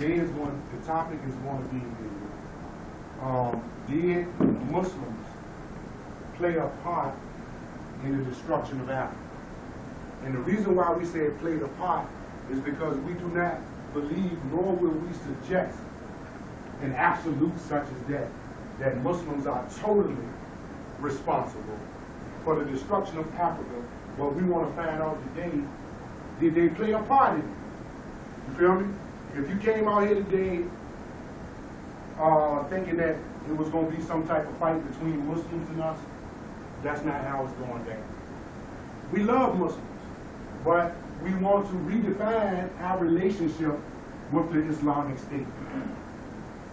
the topic is going to be, did Muslims play a part in the destruction of Africa? And the reason why we say it played a part is because we do not believe, nor will we suggest an absolute such as that Muslims are totally responsible for the destruction of Africa. But we want to find out today, did they play a part in it? You feel me? If you came out here today thinking that it was going to be some type of fight between Muslims and us, that's not how it's going down. We love Muslims, but we want to redefine our relationship with the Islamic State.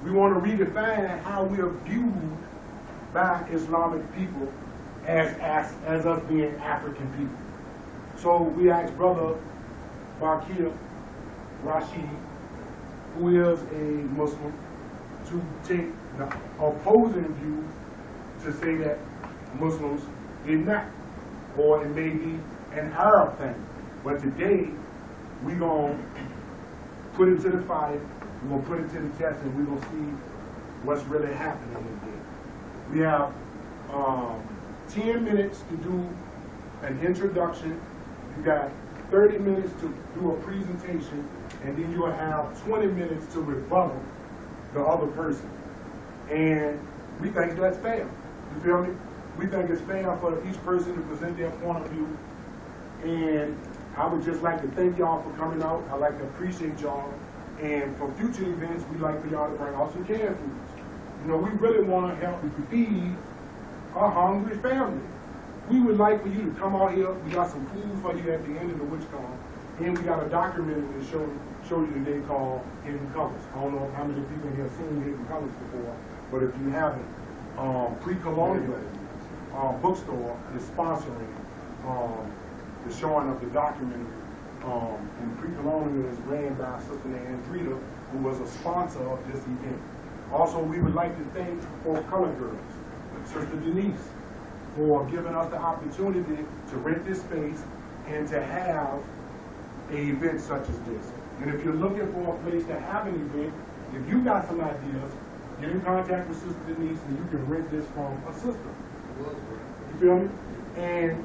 We want to redefine how we are viewed by Islamic people as us being African people. So we asked Brother Bakir Rashid, who is a Muslim, to take the opposing view to say that Muslims did not, or it may be an Arab thing. But today, we're going to put it to the fire, we're going to put it to the test, and we're going to see what's really happening today. We have 10 minutes to do an introduction. You got 30 minutes to do a presentation, and then you'll have 20 minutes to rebuttal the other person. And we think that's fair. You feel me? We think it's fair for each person to present their point of view. And I would just like to thank y'all for coming out. I'd like to appreciate y'all. And for future events, we'd like for y'all to bring out some canned foods. You know, we really want to help feed a hungry family. We would like for you to come out here. We got some food for you at the end of the WitchCon. And we got a documentary to show you today called Hidden Colors. I don't know how many people here have seen Hidden Colors before, but if you haven't, Pre-Colonial bookstore is sponsoring the showing of the documentary. And Pre-Colonial is ran by Sister Andrita, who was a sponsor of this event. Also, we would like to thank Four Color Girls, Sister Denise, for giving us the opportunity to rent this space and to have an event such as this. And if you're looking for a place to have an event, if you got some ideas, get in contact with Sister Denise and you can rent this from a sister. You feel me? And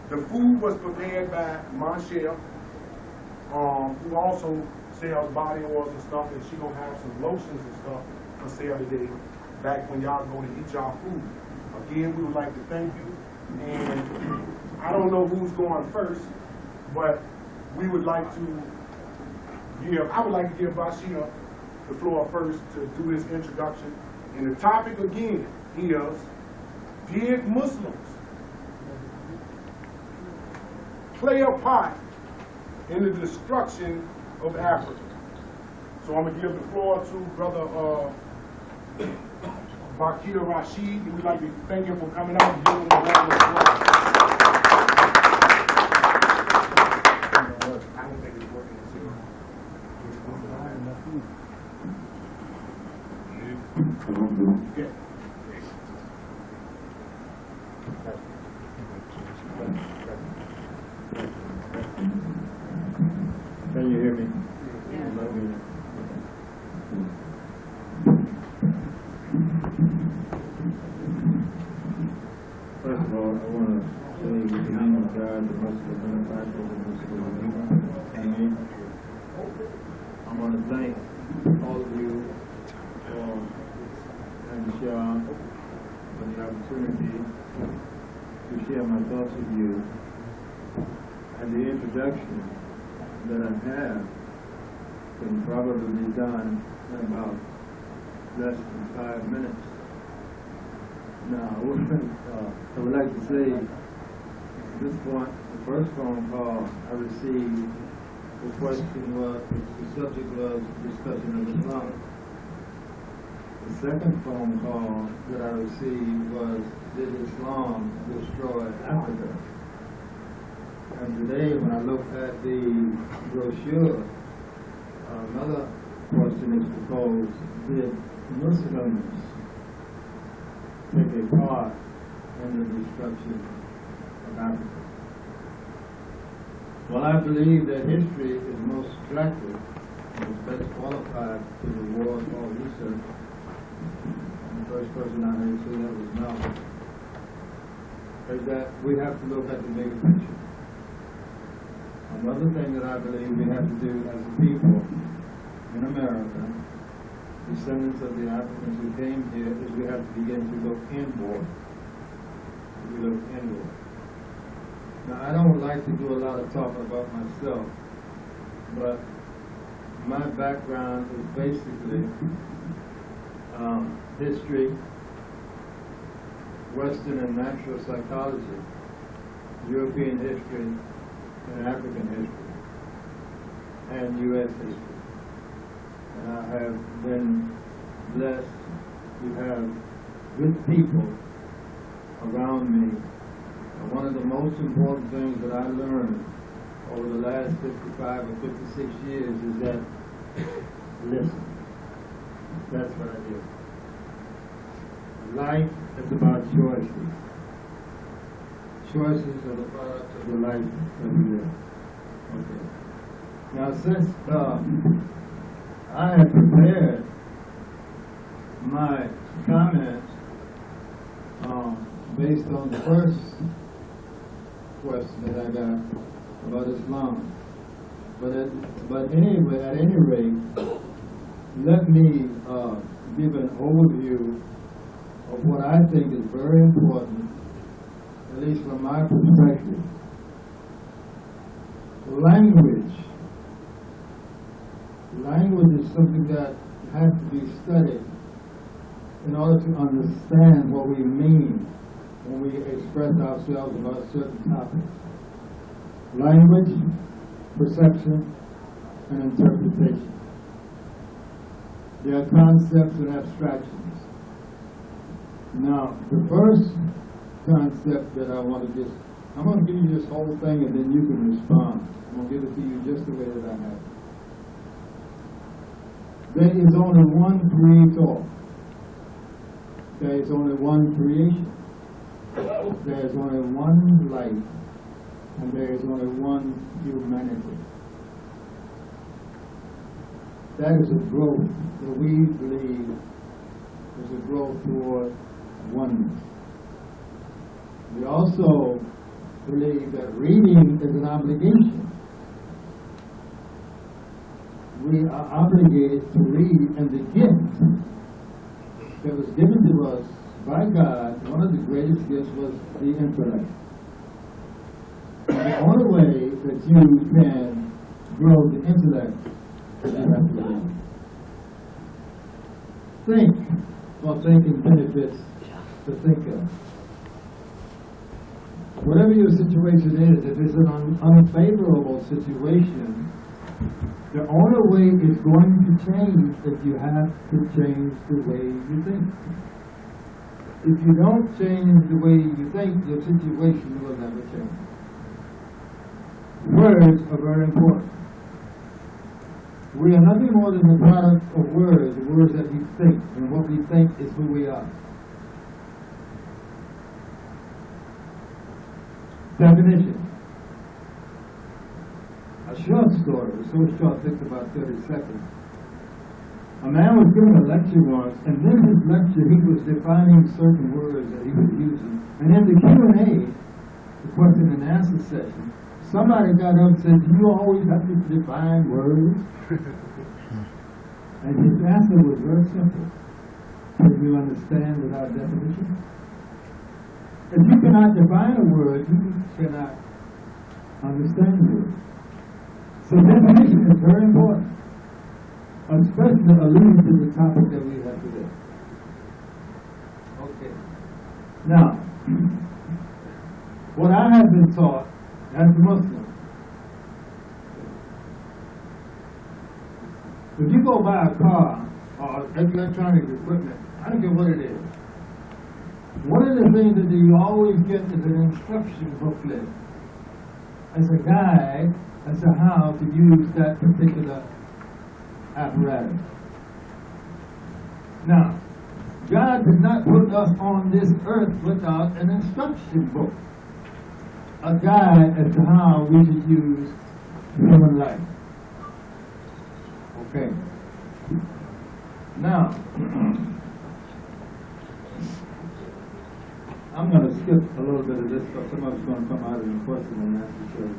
the food was prepared by Monchelle, who also sells body oils and stuff, and she gonna have some lotions and stuff for sale today, back when y'all go to eat y'all food. Again, we would like to thank you, and I don't know who's going first, but we would like to I would like to give Bashir the floor first to do his introduction. And the topic again is, did Muslims play a part in the destruction of Africa? So I'm going to give the floor to Brother Bakir Rashid. We'd like to thank him for coming out and giving him a round of applause. I don't think it's working. Yeah. Can you hear me? Yeah. First of all, I want to say in the name of God, the Muslim benefactor, the Muslim. Amen. I want to thank all of you and Sean for the opportunity to share my thoughts with you. And the introduction that I have can probably be done in about less than 5 minutes. Now, I would like to say, at this point, the first phone call I received, the question was, the subject was discussion of Islam. The second phone call that I received was, did Islam destroy Africa? And today, when I look at the brochure, another question is proposed, did Muslims take a part in the destruction of Africa? Well, I believe that history is most attractive was best qualified to the award for research. And the first person I heard say that was Malcolm. Is that we have to look at the bigger picture. Another thing that I believe we have to do as a people in America, descendants of the Africans who came here, is we have to begin to look inward. We look inward. Now, I don't like to do a lot of talking about myself, but my background is basically history, Western and natural psychology, European history, and African history, and U.S. history. And I have been blessed to have good people around me. And one of the most important things that I learned over the last 55 or 56 years is that listen. That's what I do. Life is about choices. Choices are the product of the life that we live. Okay. Now, since I had prepared my comments based on the first question that I got about Islam, but anyway, at any rate, let me give an overview of what I think is very important, at least from my perspective. Language is something that has to be studied in order to understand what we mean when we express ourselves about certain topics. Language, perception, and interpretation. They are concepts and abstractions. Now, the first concept that I want to I'm going to give you this whole thing and then you can respond. I'm going to give it to you just the way that I have it. There is only one creator. There is only one creation. There is only one life. And there is only one humanity. That is a growth that we believe is a growth toward oneness. We also believe that reading is an obligation. We are obligated to read, and the gift that was given to us by God, one of the greatest gifts was the intellect. And the only way that you can grow the intellect is you have to read. Think, while thinking benefits the thinker. Whatever your situation is, if it's an unfavorable situation, the only way it's going to change is you have to change the way you think. If you don't change the way you think, your situation will never change. Words are very important. We are nothing more than the product of words, the words that we think, and what we think is who we are. Definition. A short story, so short, takes about 30 seconds. A man was giving a lecture once, and in his lecture he was defining certain words that he was using. And in the Q&A, the question and answer session, somebody got up and said, "Do you always have to define words?" And his answer was very simple. Can you understand without definition? If you cannot define a word, you cannot understand the word. So definition is very important, especially alluding to the topic that we have today. Okay. Now, what I have been taught as a Muslim, if you go buy a car or electronic equipment, I don't care what it is, one of the things that you always get is an instruction booklet as a guide as to how to use that particular apparatus. Now, God did not put us on this earth without an instruction book, a guide as to how we should use human life. Okay. Now, I'm going to skip a little bit of this because some of it's going to come out in the question and answer show.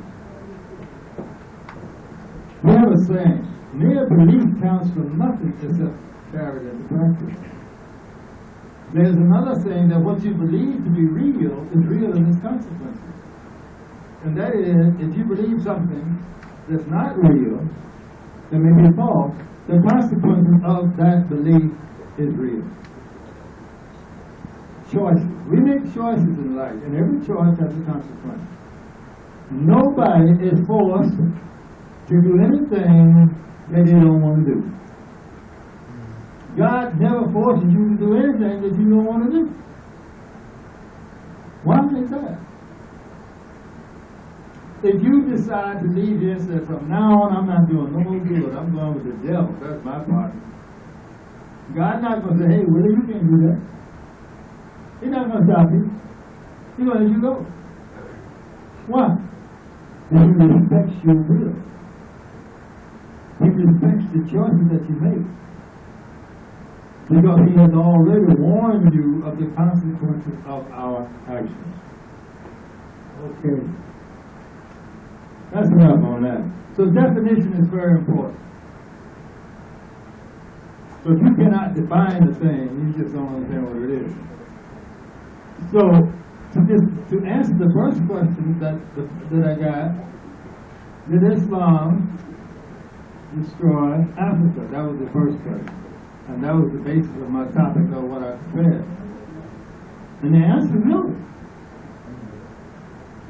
We have a saying, mere belief counts for nothing except carried into practice. There's another saying that what you believe to be real is real in its consequences. And that is, if you believe something that's not real, that may be false, the consequences of that belief is real. Choices. We make choices in life, and every choice has a consequence. Nobody is forced to do anything that they don't want to do. God never forces you to do anything that you don't want to do. Why is that? If you decide to leave here and say, from now on, I'm not doing no good, I'm going with the devil, that's my part. God's not going to say, hey, Willie, you can't do that. He's not going to stop you. He's going to let you go. Why? Because he respects your will. He respects the choices that you make. Because he has already warned you of the consequences of our actions. Okay. That's enough on that. So definition is very important. So if you cannot define the thing, you just don't understand what it is. So to answer the first question that I got, did Islam destroy Africa? That was the first question. And that was the basis of my topic of what I said. And the answer is no.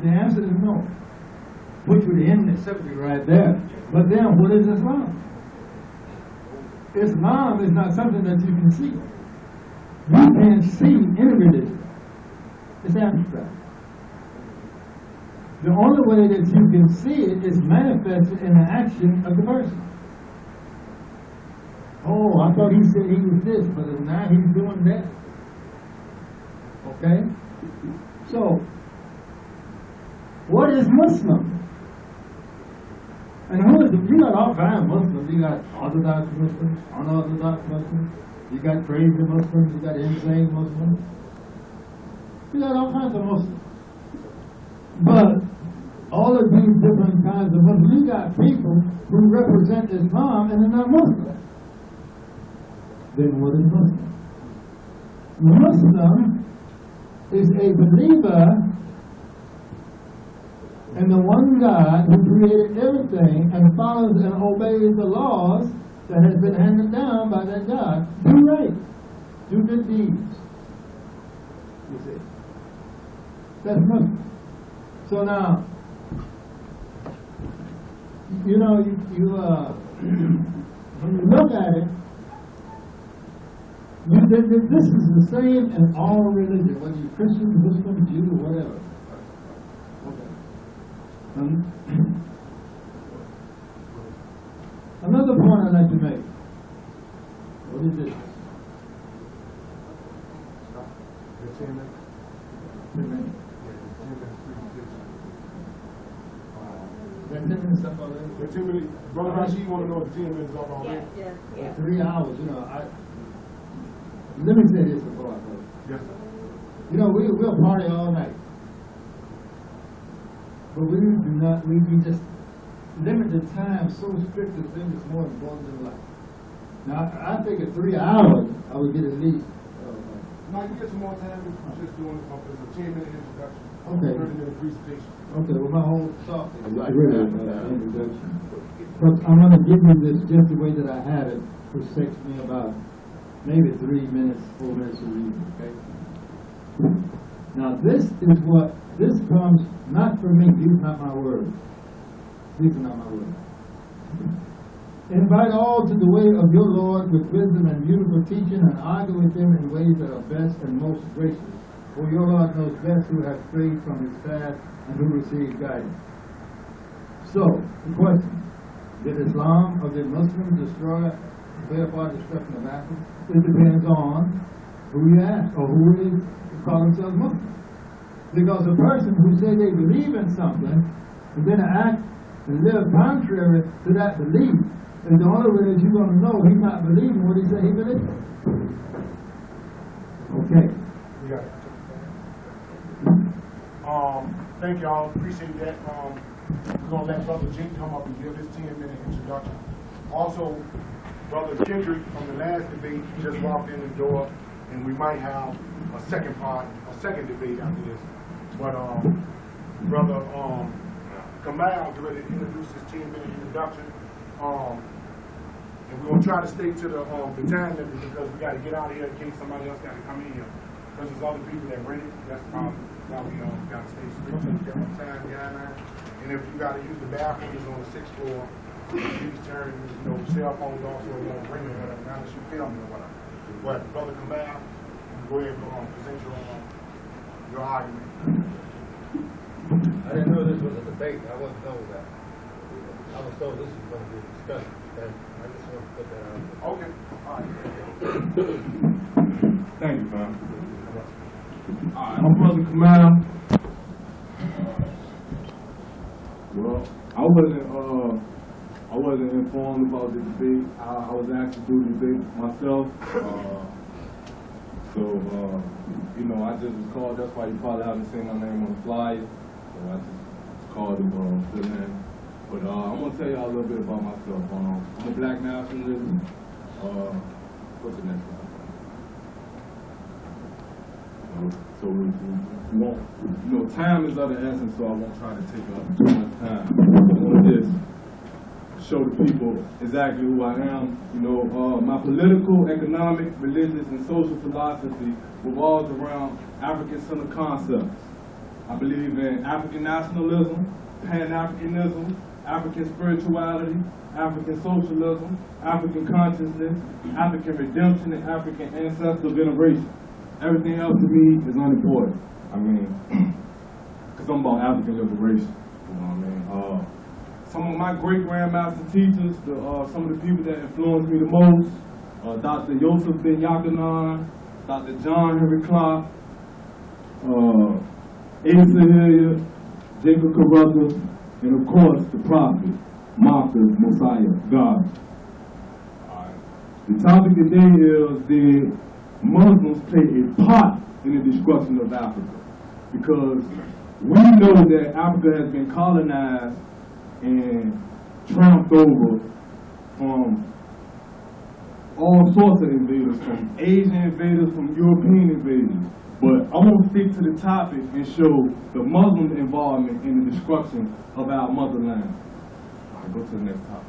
The answer is no. Which would end the subject right there. But then what is Islam? Islam is not something that you can see. You can't see any religion. It's abstract. The only way that you can see it is manifested in the action of the person. Oh, I thought he said he was this, but now he's doing that. Okay? So, what is Muslim? And who is it? You got all kinds of Muslims. You got Orthodox Muslims, unorthodox Muslims. You got crazy Muslims. You got insane Muslims. You got all kinds of Muslims. But all of these different kinds of Muslims, you got people who represent Islam and they're not Muslim. Then what is Muslim? Muslim is a believer in the one God who created everything and follows and obeys the laws that has been handed down by that God. Do right. Do good deeds. You see. That's Muslim. So now, you know, when you look at it, this is the same in all religions, whether you're Christian, Muslim, Jew, or whatever. Okay. Another point I'd like to make. What is this? 10 minutes. 10 minutes. That 10 minutes up already? The 10 minutes. Brother Rashi, you want to know if the 10 minutes up already? Yeah. 3 hours, you know. Let me say this before I go. Yes, sir. You know, we'll party all night. But we just limit the time so strict that things is more important than life. Now, I think at 3 hours, I would get at least. Now, you get some more time. We're just doing it. There's a 10-minute introduction. Okay. 30-minute presentation. Okay, well, my whole talk is like introduction. But I'm going to give you this just the way that I have it, which takes me about maybe 3 minutes, 4 minutes to read, okay? Now, this comes not from me. These are not my words. These are not my words. Invite all to the way of your Lord with wisdom and beautiful teaching, and argue with him in ways that are best and most gracious. For your Lord knows best who has strayed from his path and who received guidance. So, the question, did Islam or did Muslims destroy therefore destruction of Africa? It depends on who you ask or who is call themselves Muslims. Because a person who says they believe in something and then act and live contrary to that belief And the only way that you're going to know he's not believing what he said he believes. Okay. We got it. Thank y'all. Appreciate that. We're going to let Brother Jink come up and give his 10-minute introduction. Also, Brother Kendrick from the last debate just walked in the door, and we might have a second debate after this. But Brother Kamal is ready to introduce his 10-minute introduction. And we're going to try to stay to the time limit because we got to get out of here in case somebody else got to come in here. Because there's other people that rent it. That's the problem. Why we got to stay strict to the time guideline. And if you got to use the bathroom, it's on the 6th floor. Please turn, cell phones off so it won't ring or whatever, not unless you film or whatever. But Brother Kamal, go ahead and present your argument. I didn't know this was a debate. I wasn't told that. I was told this was going to be a discussion. Okay? I just want to put that out there. Okay. All right. Thank you, man. All right, I'm Brother Kamal. Well, I wasn't informed about the debate. I was asked to do the debate myself. I just was called. That's why you probably haven't seen my name on the flyer. So I just called to fill in. But I'm gonna tell y'all a little bit about myself. I'm a black nationalist. What's the next one? So we won't, time is of the essence, so I won't try to take up too much time. I want to just show the people exactly who I am. My political, economic, religious, and social philosophy revolves around African-centered concepts. I believe in African nationalism, Pan-Africanism, African spirituality, African socialism, African consciousness, African redemption, and African ancestor veneration. Everything else to me is unimportant. Because I'm about African liberation. You know what I mean? Some of my great-grandmaster teachers, some of the people that influenced me the most, Dr. Yosef Ben Yakanan, Dr. John Henry Clark, Asa Hilliard, Jacob Carruthers, and of course the prophet, Marcus, Messiah, God. The topic today is the Muslims play a part in the destruction of Africa, because we know that Africa has been colonized and trampled over from all sorts of invaders, from Asian invaders, from European invaders. But I want to stick to the topic and show the Muslim involvement in the destruction of our motherland. All right, go to the next topic.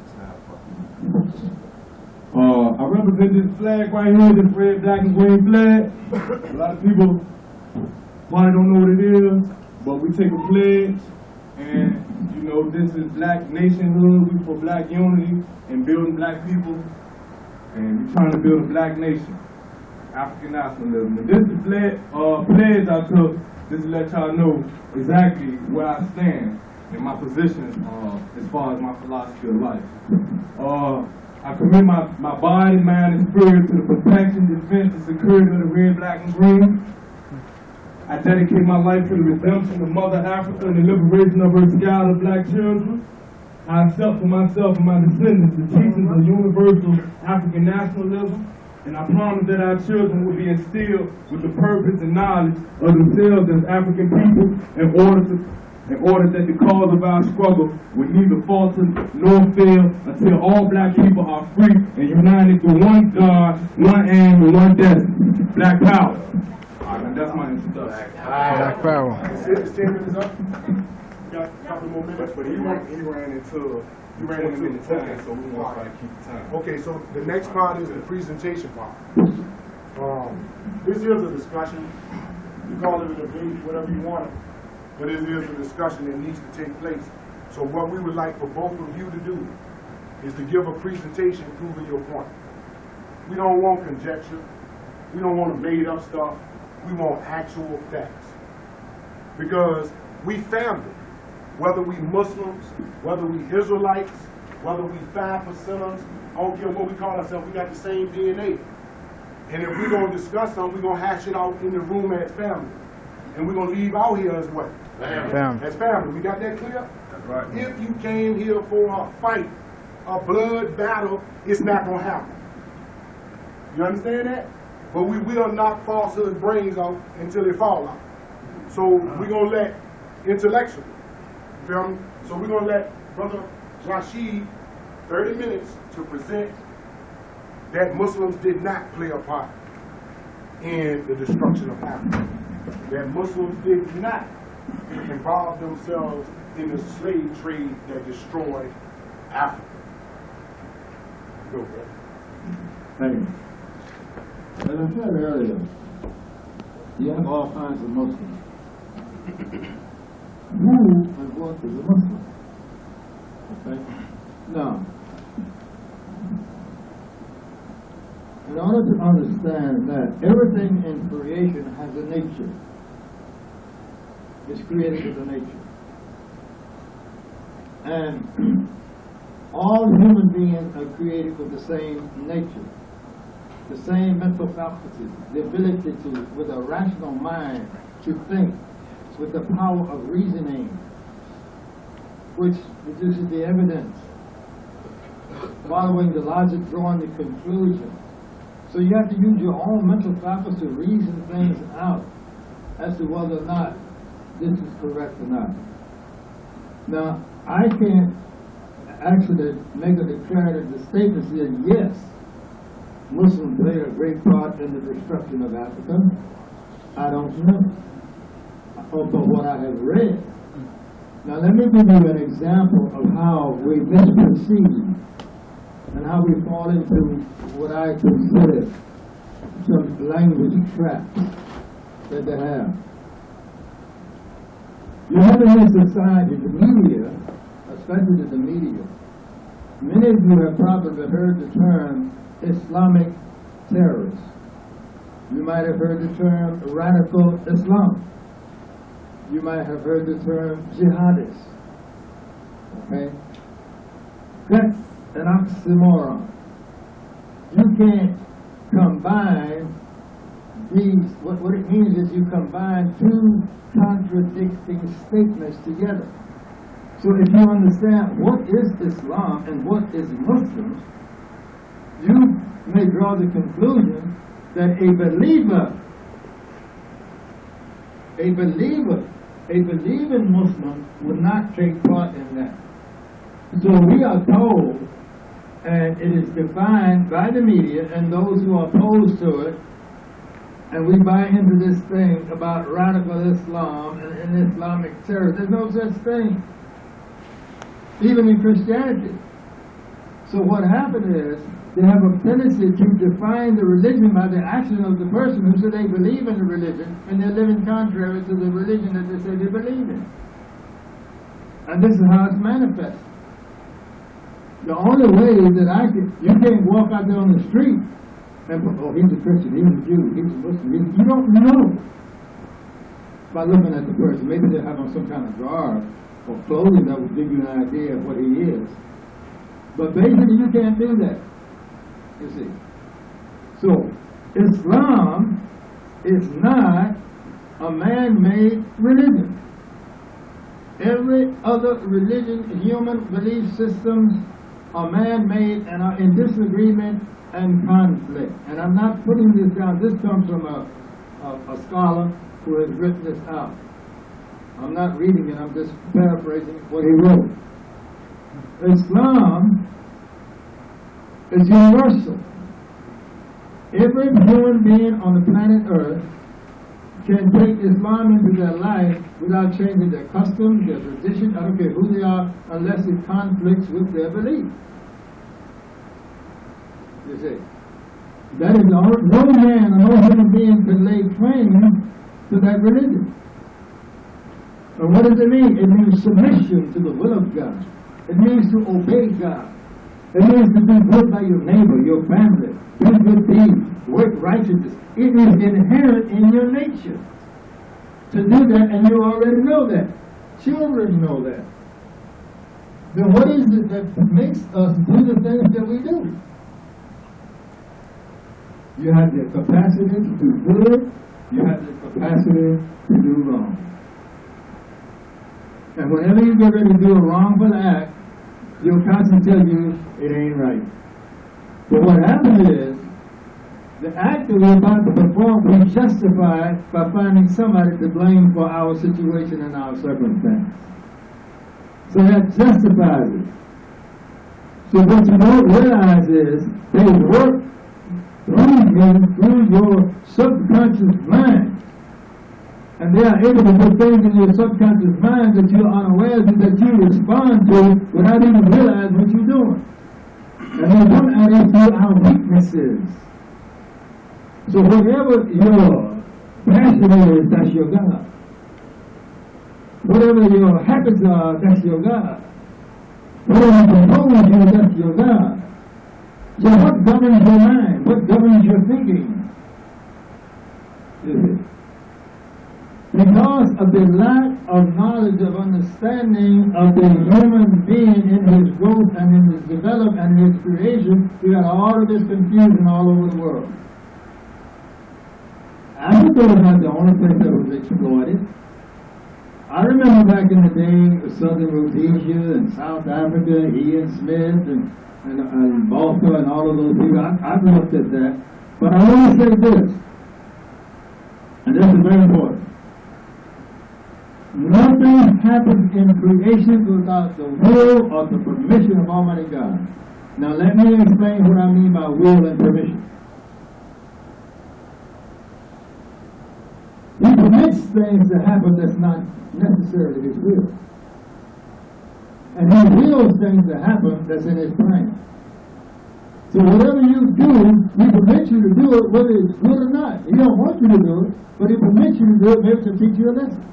I represent this flag right here, this red, black, and green flag. A lot of people probably don't know what it is, but we take a pledge, and this is black nationhood. We for black unity and building black people, and we're trying to build a black nation, African nationalism. And this is the pledge I took, just to let y'all know exactly where I stand in my position as far as my philosophy of life. I commit my body, mind, and spirit to the protection, defense, and security of the red, black, and green. I dedicate my life to the redemption of Mother Africa and the liberation of her scattered black children. I accept for myself and my descendants the teachings of universal African nationalism, and I promise that our children will be instilled with the purpose and knowledge of themselves as African people in order that the cause of our struggle will neither falter nor fail until all black people are free and united through one God, one aim, and one destiny. Black power. All right, that's my introduction. Black power. Is 10 minutes up? We got a couple more minutes. But he ran into the time, so we want to try to keep the time. Okay, so the next part is the presentation part. This is a discussion. You call it a debate, whatever you want it. But it is a discussion that needs to take place. So what we would like for both of you to do is to give a presentation proving your point. We don't want conjecture. We don't want made up stuff. We want actual facts. Because we family, whether we Muslims, whether we Israelites, whether we 5%ers, I don't care what we call ourselves, we got the same DNA. And if we're going to discuss something, we're going to hash it out in the room as family. And we're going to leave out here as what? Family. As family. We got that clear? That's right. If you came here for a fight, a blood battle, it's not going to happen. You understand that? But we will knock falsehood brains off until they fall off. So we're going to let intellectual, you feel me? So we're going to let Brother Rashid 30 minutes to present that Muslims did not play a part in the destruction of Africa. That Muslims did not involve themselves in the slave trade that destroyed Africa. Go, brother. Thank you. As I said earlier, you have all kinds of Muslims. Who and what is a Muslim? Okay? Now, in order to understand that everything in creation has a nature, it's created with a nature. And all human beings are created with the same nature, the same mental faculties, the ability to, with a rational mind, to think, with the power of reasoning, which produces the evidence, following the logic, drawing the conclusion. So you have to use your own mental faculties to reason things out as to whether or not this is correct or not. Now, I can't actually make a declarative statement that yes, Muslims played a great part in the destruction of Africa. I don't know. But what I have read. Now let me give you an example of how we misperceive and how we fall into what I consider some language traps that they have. You have in this society, the media, especially the media, many of you have probably heard the term Islamic terrorists. You might have heard the term radical Islam. You might have heard the term jihadists. Okay? That's an oxymoron. You can't combine these, what it means is you combine two contradicting statements together. So if you understand what is Islam and what is Muslims, you may draw the conclusion that a believing Muslim would not take part in that. So we are told, and it is defined by the media and those who are opposed to it, and we buy into this thing about radical Islam and Islamic terror. There's no such thing, even in Christianity. So what happened is, they have a tendency to define the religion by the action of the person who said they believe in the religion, and they're living contrary to the religion that they say they believe in. And this is how it's manifested. The only way that you can't walk out there on the street and, oh, he's a Christian, he's a Jew, he's a Muslim. You don't know by looking at the person. Maybe they have on some kind of garb or clothing that will give you an idea of what he is. But basically, you can't do that. You see. So, Islam is not a man-made religion. Every other religion, human belief systems are man-made and are in disagreement and conflict. And I'm not putting this down. This comes from a scholar who has written this out. I'm not reading it, I'm just paraphrasing what he wrote. Islam is universal. Every human being on the planet Earth can take Islam into their life without changing their customs, their tradition, I don't care who they are, unless it conflicts with their belief. You see, that is all. No man or no human being can lay claim to that religion. And what does it mean? It means submission to the will of God. It means to obey God. It means to be good by your neighbor, your family, do good deeds, work righteousness. It is inherent in your nature to do that, and you already know that. Children know that. Then what is it that makes us do the things that we do? You have the capacity to do good, you have the capacity to do wrong. And whenever you get ready to do a wrongful act, your conscience tells you it ain't right. But what happens is, the act that we're about to perform, we justify by finding somebody to blame for our situation and our circumstance. So that justifies it. So what you don't realize is, they work through your subconscious mind. And they are able to put things in your subconscious mind that you're unaware of, that you respond to without even realizing what you're doing. And they don't add into our weaknesses. So whatever your passion is, that's your God. Whatever your habits are, that's your God. Whatever controls you, that's your God. So what governs your mind? What governs your thinking? Because of the lack of knowledge, of understanding of the human being in his growth and in his development and in his creation, we got all of this confusion all over the world. Africa was not the only place that was exploited. I remember back in the day, Southern Rhodesia and South Africa, Ian Smith and Balka and all of those people. I've looked at that. But I want to say this, and this is very important. Nothing happens in creation without the will or the permission of Almighty God. Now let me explain what I mean by will and permission. He permits things to happen that's not necessarily His will. And He wills things to happen that's in His plan. So whatever you do, He permits you to do it whether it's good or not. He don't want you to do it, but He permits you to do it maybe to teach you a lesson.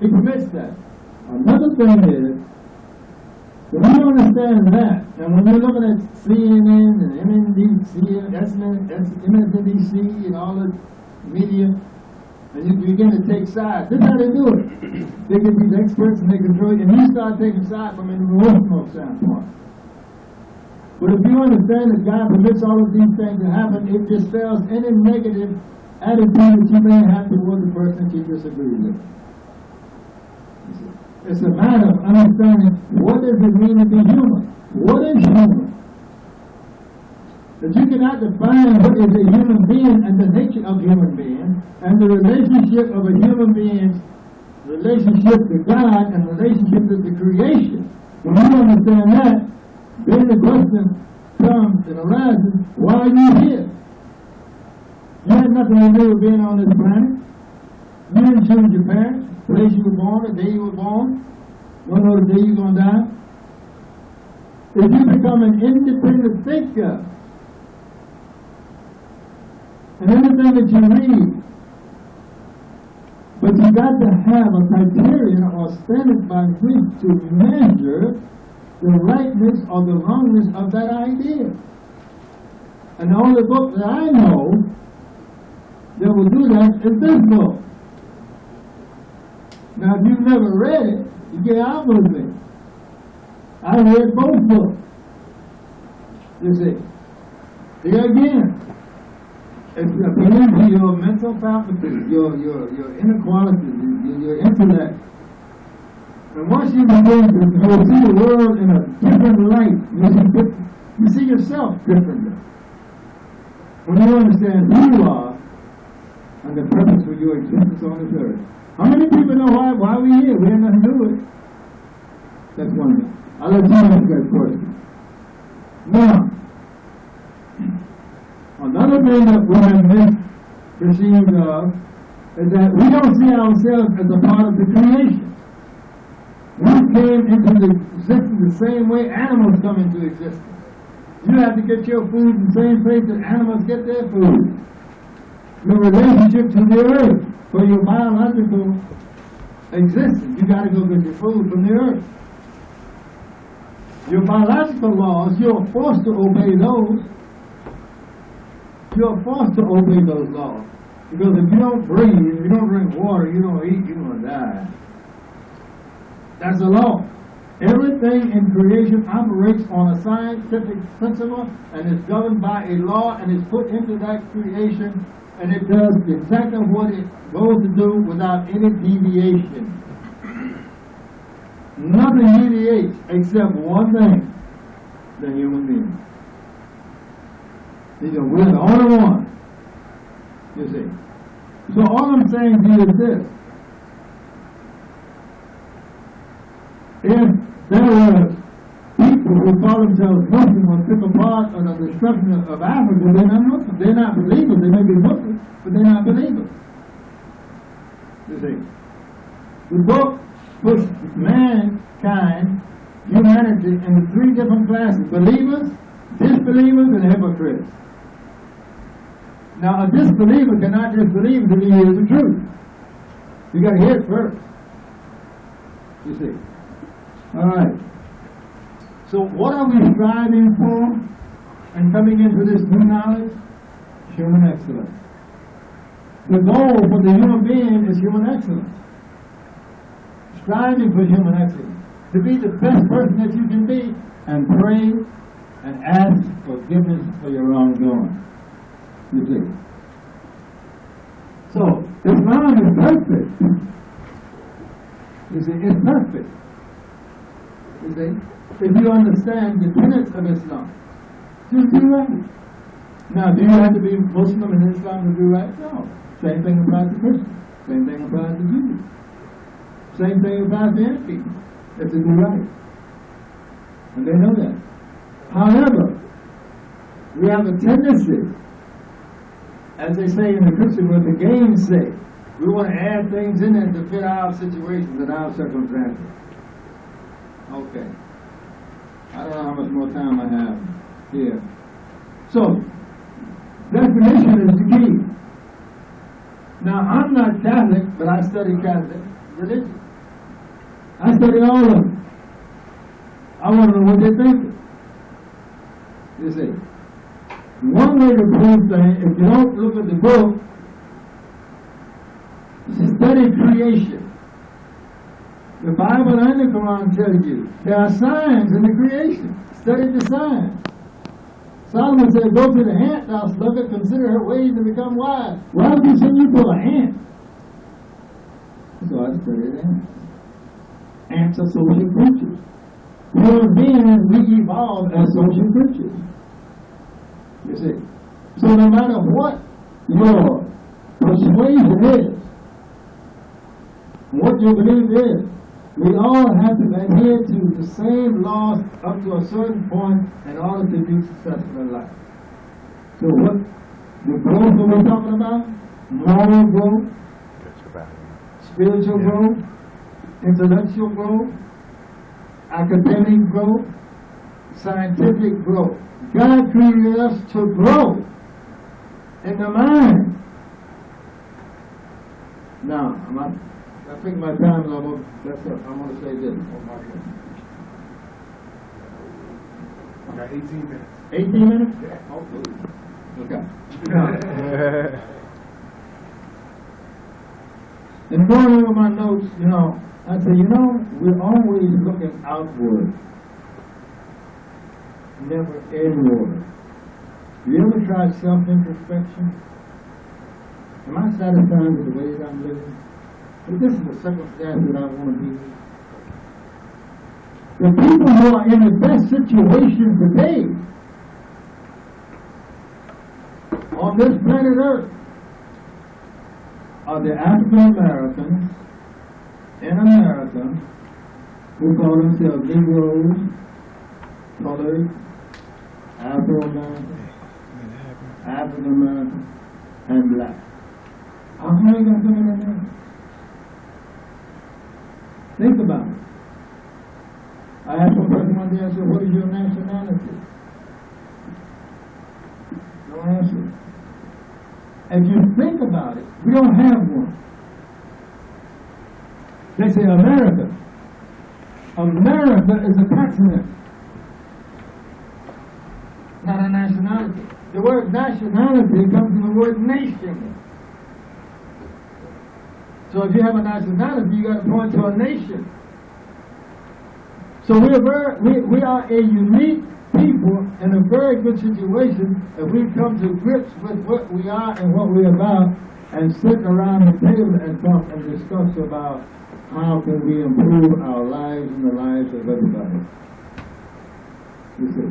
He permits that. Another thing is, when you understand that, and when you're looking at CNN and MSNBC and all the media, and you begin to take sides, this is how they do it. They get these experts and they control you, and you start taking sides from an emotional standpoint. But if you understand that God permits all of these things to happen, it dispels any negative attitude that you may have toward the person that you disagree with. It's a matter of understanding what does it mean to be human? What is human? That you cannot define what is a human being and the nature of human being and the relationship of a human being's relationship to God and relationship to the creation. When you understand that, then the question comes and arises, why are you here? You had nothing to do with being on this planet. You didn't choose your parents, the place you were born, the day you were born. You don't know the day you're going to die. If you become an independent thinker, and everything that you read, but you got to have a criterion or standard by which to measure the rightness or the wrongness of that idea. And the only book that I know that will do that is this book. Now, if you've never read it, you get out with me. I read both books. You see. Here again. It's appealing to your mental faculties, your inequalities, your intellect. And once you begin to see the world in a different light, you see yourself differently. When you understand who you are and the purpose for your existence on this earth. How many people know why we're here? We have nothing to do with it. That's one thing. I'll let you answer that question. Now, another thing that we have misperceived of is that we don't see ourselves as a part of the creation. We came into existence the same way animals come into existence. You have to get your food in the same place that animals get their food. Your relationship to the earth for your biological existence. You got to go get your food from the earth. Your biological laws, you're forced to obey those. You're forced to obey those laws. Because if you don't breathe, if you don't drink water, you don't eat, you're going to die. That's a law. Everything in creation operates on a scientific principle and is governed by a law and is put into that creation and it does exactly what it goes to do without any deviation. None nothing mediates except one thing, the human being. He said, we're the only one. You see. So all I'm saying to you is this. If there were people who call themselves Muslim or took a part in the destruction of Africa, they're not Muslim. They're not believers. They may be Muslims, but they're not believers. You see. The book puts mankind, humanity, into three different classes: believers, disbelievers, and hypocrites. Now, a disbeliever cannot just believe until he hears the truth. You got to hear it first. You see. All right. So, what are we striving for and coming into this new knowledge? Human excellence. The goal for the human being is human excellence. Striving for human excellence. To be the best person that you can be, and pray and ask forgiveness for your wrongdoing. You see. So, Islam is perfect. You see, it's perfect. You see, if you understand the tenets of Islam, just do right. Now, do you have to be Muslim in Islam to do right? No. Same thing applies to Christians. Same thing applies to Jews. Same thing applies to any people. It's to do right. And they know that. However, we have a tendency, as they say in the Christian world, the gainsay. We want to add things in there to fit our situations and our circumstances. Okay. I don't know how much more time I have here. So, definition is the key. Now, I'm not Catholic, but I study Catholic religion. I study all of them. I want to know what they think. You see. One way to prove things, if you don't look at the book, study creation. The Bible and the Quran tell you there are signs in the creation. Study the signs. Solomon said, go to the ant house, look at, consider her ways and become wise. Why would you send you to an ant? So I studied ants. Ants are social creatures. Human beings, we evolved as social creatures. You see. So no matter what your persuasion is, what your belief is, we all have to adhere to the same laws up to a certain point in order to be successful in life. So what the growth that we're talking about? Moral growth, spiritual growth, intellectual growth, academic growth, scientific growth. God created us to grow in the mind. Now, I think my time is almost, that's it. I'm going to say this. I got 18 minutes. 18 minutes? Yeah. Okay. Now, in going over my notes, I say, we're always looking outward, never inward. You ever try self-introspection? Am I satisfied with the way that I'm living? But this is the circumstance that I want to be in. The people who are in the best situation today on this planet Earth are the African Americans in America who call themselves Negroes, colored, Afro-American, African-American, and black. How come they going to come in there? Think about it. I asked one person one day, I said, what is your nationality? No answer. If you think about it, we don't have one. They say America. America is a continent, not a nationality. The word nationality comes from the word nation. So if you have a nationality, you got to point to a nation. So we are a unique people in a very good situation if we come to grips with what we are and what we're about and sit around the table and talk and discuss about how can we improve our lives and the lives of everybody. You see,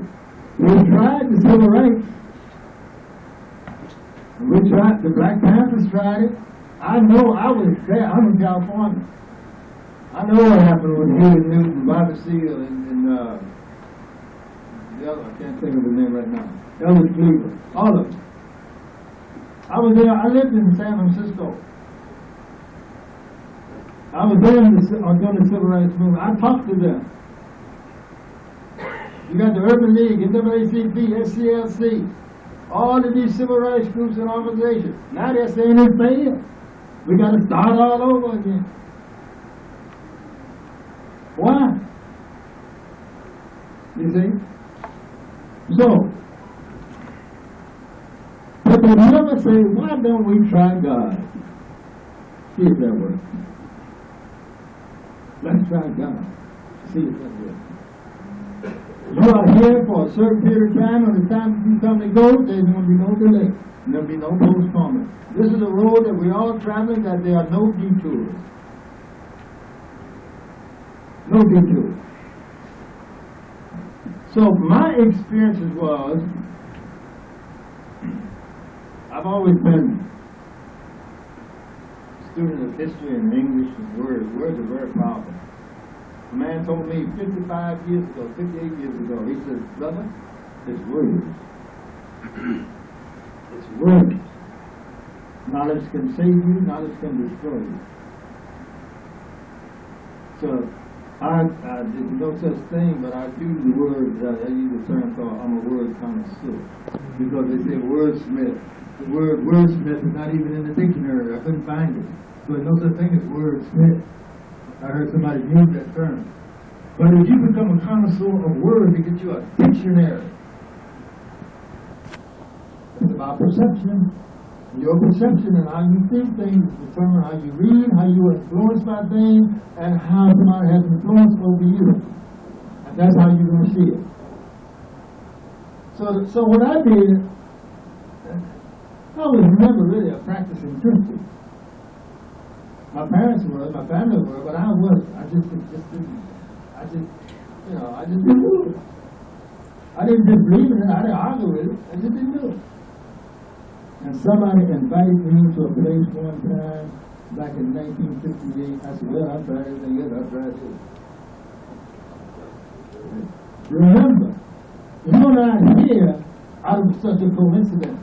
we tried the civil rights. We tried, the Black Panthers tried it. I know, I was there, I'm in California. I know what happened with Huey Newton, Bobby Seale, and the other, I can't think of the name right now. Ellis Cleveland, all of them. I was there, I lived in San Francisco. I was there during the Civil Rights Movement. I talked to them. You got the Urban League, N.B.W.O, SCLC, all of these civil rights groups and organizations. Now they're saying it's failed. We got to start all over again. Why? You see? So, but they never say, why don't we try God? See if that works. Let's try God. See if that works. You are here for a certain period of time, and the time you come to go, there's going to be no delay. There'll be no postponement. This is a road that we're all traveling, that there are no detours. No detours. So my experiences was, I've always been a student of history and English and words. Words are very powerful. A man told me 55 years ago, 58 years ago, he said, brother, it's words. It's words. Knowledge can save you, knowledge can destroy you. So, there's no such thing, but I use the word, I use the term called, I'm a word connoisseur. Because they say wordsmith. The word wordsmith is not even in the dictionary. I couldn't find it. So there's no such thing as wordsmith. I heard somebody use that term. But if you become a connoisseur of words, it gets you a dictionary. It's about perception. Your perception and how you think things determine how you read, how you are influenced by things, and how somebody has influence over you. And that's how you're going to see it. So what I did, I was never really a practicing Christian. My parents were, my family were, but I wasn't. I just didn't do it. I didn't disbelieve in it, I didn't argue with it, I just didn't do it. And somebody invited me to a place one time, back in 1958, I said, well, I've tried everything else, I've tried this. Remember, you're not here out of such a coincidence.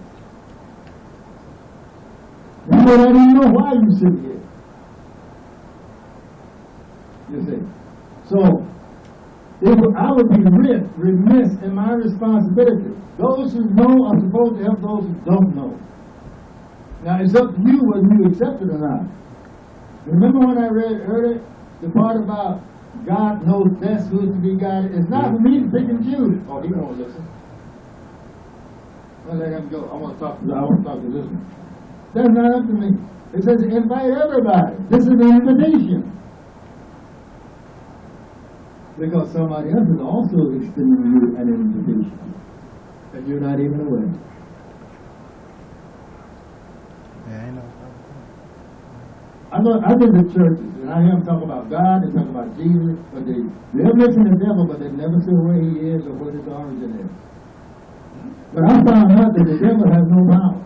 You may not even know why you sit here. You see. So, I would be remiss in my responsibility. Those who know are supposed to help those who don't know. Now, it's up to you whether you accept it or not. Remember when I heard it, the part about God knows best who is to be guided? It's not for me to pick and choose. Oh, he won't listen. Well, let him go. I want to talk to this one. That's not up to me. It says invite everybody. This is an invitation. Because somebody else is also extending you an invitation. And you're not even aware. Yeah, I know. I visit churches, and I hear them talk about God, they talk about Jesus, but they'll mention the devil, but they never say where he is or what his origin is. But I found out that the devil has no power.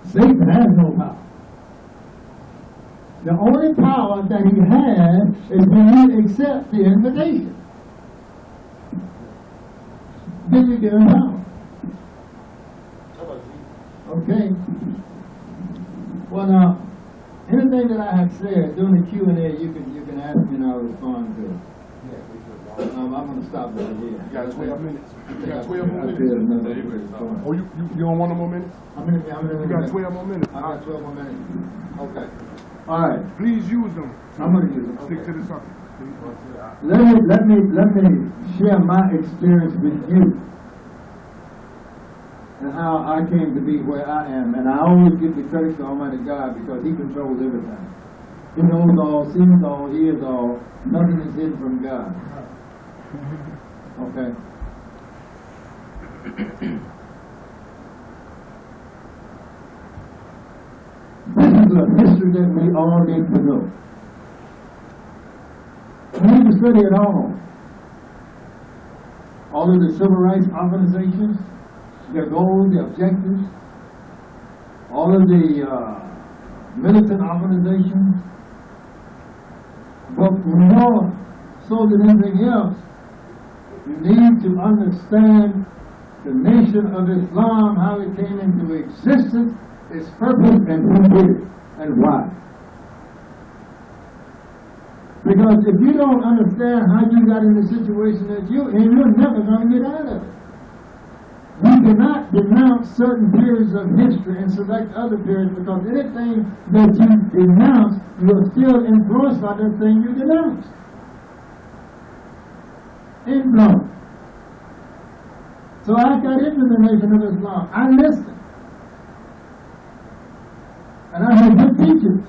Satan has no power. The only power that he has is when you accept the invitation. Then you give him power. Okay. Well, now, anything that I have said during the Q&A, you can ask me and I'll respond to it. I'm going to stop right here. You got 12 minutes. You got 12 more minutes. Oh, you don't want no more minutes? How many You got 12 more minutes. I got 12 more minutes. Okay. All right. Please use them. I'm going to use them. Stick to the subject. Let me share my experience with you and how I came to be where I am. And I always give the credit to Almighty God because He controls everything. He knows all, sees all, hears all. Nothing is hidden from God. Okay. This is a history that we all need to know. study it all. All of the civil rights organizations, their goals, their objectives, all of the militant organizations, but more so than anything else, you need to understand the nation of Islam, how it came into existence, its purpose, and who did it, and why. Because if you don't understand how you got in the situation that you're in, you're never going to get out of it. We cannot denounce certain periods of history and select other periods, because anything that you denounce, you're still influenced by that thing you denounced. Influence. So I got into the Nation of Islam. I listened. And I had good teachers.